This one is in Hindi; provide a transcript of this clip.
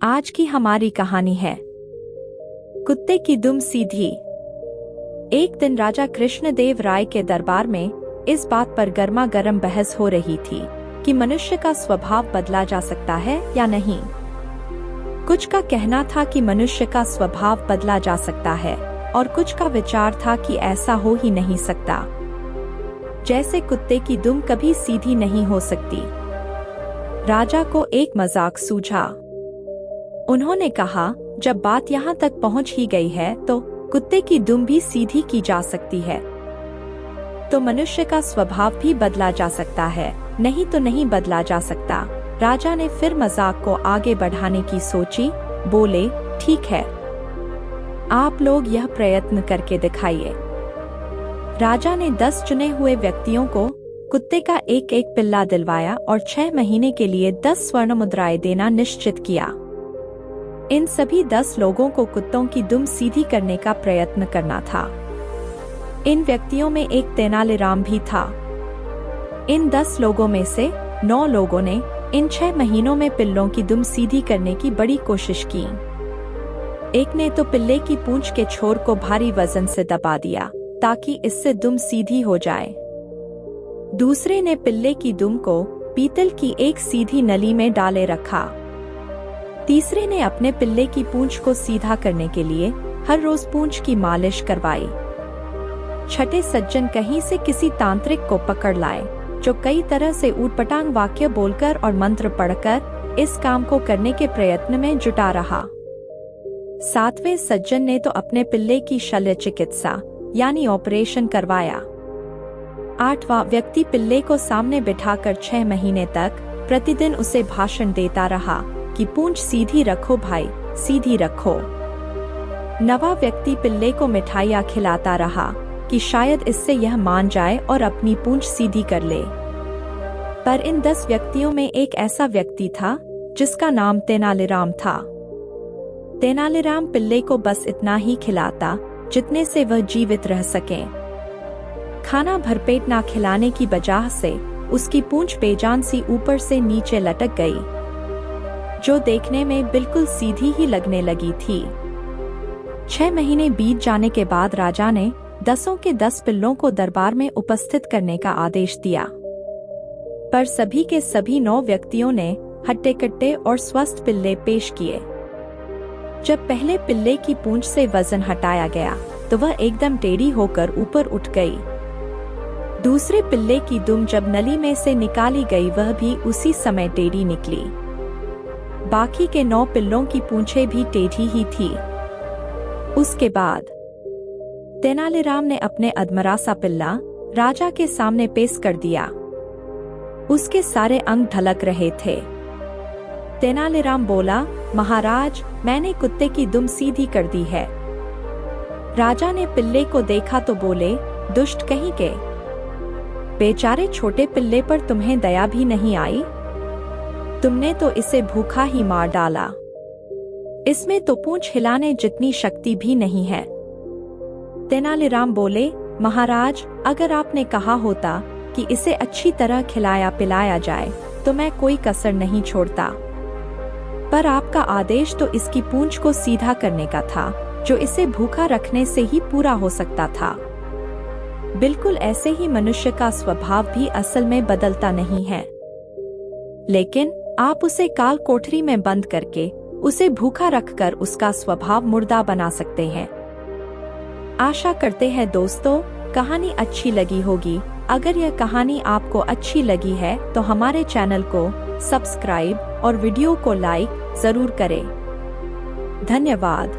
आज की हमारी कहानी है कुत्ते की दुम सीधी। एक दिन राजा कृष्णदेव राय के दरबार में इस बात पर गर्मा गर्म बहस हो रही थी कि मनुष्य का स्वभाव बदला जा सकता है या नहीं। कुछ का कहना था कि मनुष्य का स्वभाव बदला जा सकता है और कुछ का विचार था कि ऐसा हो ही नहीं सकता, जैसे कुत्ते की दुम कभी सीधी नहीं हो सकती। राजा को एक मजाक सूझा। उन्होंने कहा, जब बात यहाँ तक पहुँच ही गई है तो कुत्ते की दुम भी सीधी की जा सकती है, तो मनुष्य का स्वभाव भी बदला जा सकता है, नहीं तो नहीं बदला जा सकता। राजा ने फिर मजाक को आगे बढ़ाने की सोची। बोले, ठीक है, आप लोग यह प्रयत्न करके दिखाइए। राजा ने 10 चुने हुए व्यक्तियों को कुत्ते का एक एक पिल्ला दिलवाया और 6 महीने के लिए 10 स्वर्ण मुद्राएं देना निश्चित किया। इन सभी 10 लोगों को कुत्तों की दुम सीधी करने का प्रयत्न करना था। इन व्यक्तियों में एक तेनालीराम भी था। इन 10 लोगों में से 9 लोगों ने इन 6 महीनों में पिल्लों की दुम सीधी करने की बड़ी कोशिश की। एक ने तो पिल्ले की पूंछ के छोर को भारी वजन से दबा दिया ताकि इससे दुम सीधी हो जाए। दूसरे ने पिल्ले की दुम को पीतल की एक सीधी नली में डाले रखा। तीसरे ने अपने पिल्ले की पूंछ को सीधा करने के लिए हर रोज पूंछ की मालिश करवाई। छठे सज्जन कहीं से किसी तांत्रिक को पकड़ लाए जो कई तरह से ऊटपटांग वाक्य बोलकर और मंत्र पढ़कर इस काम को करने के प्रयत्न में जुटा रहा। 7वें सज्जन ने तो अपने पिल्ले की शल्य चिकित्सा यानी ऑपरेशन करवाया। 8वां व्यक्ति पिल्ले को सामने बिठाकर 6 महीने तक प्रतिदिन उसे भाषण देता रहा कि पूंछ सीधी रखो भाई, सीधी रखो। 9वां व्यक्ति पिल्ले को मिठाइयाँ खिलाता रहा कि शायद इससे यह मान जाए और अपनी पूंछ सीधी कर ले। पर इन 10 व्यक्तियों में एक ऐसा व्यक्ति था जिसका नाम तेनालीराम था। तेनालीराम पिल्ले को बस इतना ही खिलाता जितने से वह जीवित रह सके। खाना भरपेट ना खिलाने की वजह से उसकी पूंछ बेजान सी ऊपर से नीचे लटक गई, जो देखने में बिल्कुल सीधी ही लगने लगी थी। 6 महीने बीत जाने के बाद राजा ने 10 के 10 पिल्लों को दरबार में उपस्थित करने का आदेश दिया, पर सभी के सभी 9 व्यक्तियों ने हट्टे कट्टे और स्वस्थ पिल्ले पेश किए। जब पहले पिल्ले की पूंछ से वजन हटाया गया तो वह एकदम टेढ़ी होकर ऊपर उठ गई। दूसरे पिल्ले की दुम जब नली में से निकाली गई वह भी उसी समय टेढ़ी निकली। बाकी के 9 पिल्लों की पूंछें भी टेढ़ी ही थी। उसके बाद तेनालीराम ने अपने अधमरा सा पिल्ला राजा के सामने पेश कर दिया। उसके सारे अंग ढलक रहे थे। तेनालीराम बोला, महाराज, मैंने कुत्ते की दुम सीधी कर दी है। राजा ने पिल्ले को देखा तो बोले, दुष्ट कहीं के, बेचारे छोटे पिल्ले पर तुम्हें दया भी नहीं आई? तुमने तो इसे भूखा ही मार डाला। इसमें तो पूंछ हिलाने जितनी शक्ति भी नहीं है। तेनालीराम बोले, महाराज, अगर आपने कहा होता कि इसे अच्छी तरह खिलाया पिलाया जाए तो मैं कोई कसर नहीं छोड़ता, पर आपका आदेश तो इसकी पूंछ को सीधा करने का था, जो इसे भूखा रखने से ही पूरा हो सकता था। बिल्कुल ऐसे ही मनुष्य का स्वभाव भी असल में बदलता नहीं है, लेकिन आप उसे काल कोठरी में बंद करके उसे भूखा रखकर उसका स्वभाव मुर्दा बना सकते हैं। आशा करते हैं दोस्तों कहानी अच्छी लगी होगी। अगर यह कहानी आपको अच्छी लगी है तो हमारे चैनल को सब्सक्राइब और वीडियो को लाइक जरूर करें। धन्यवाद।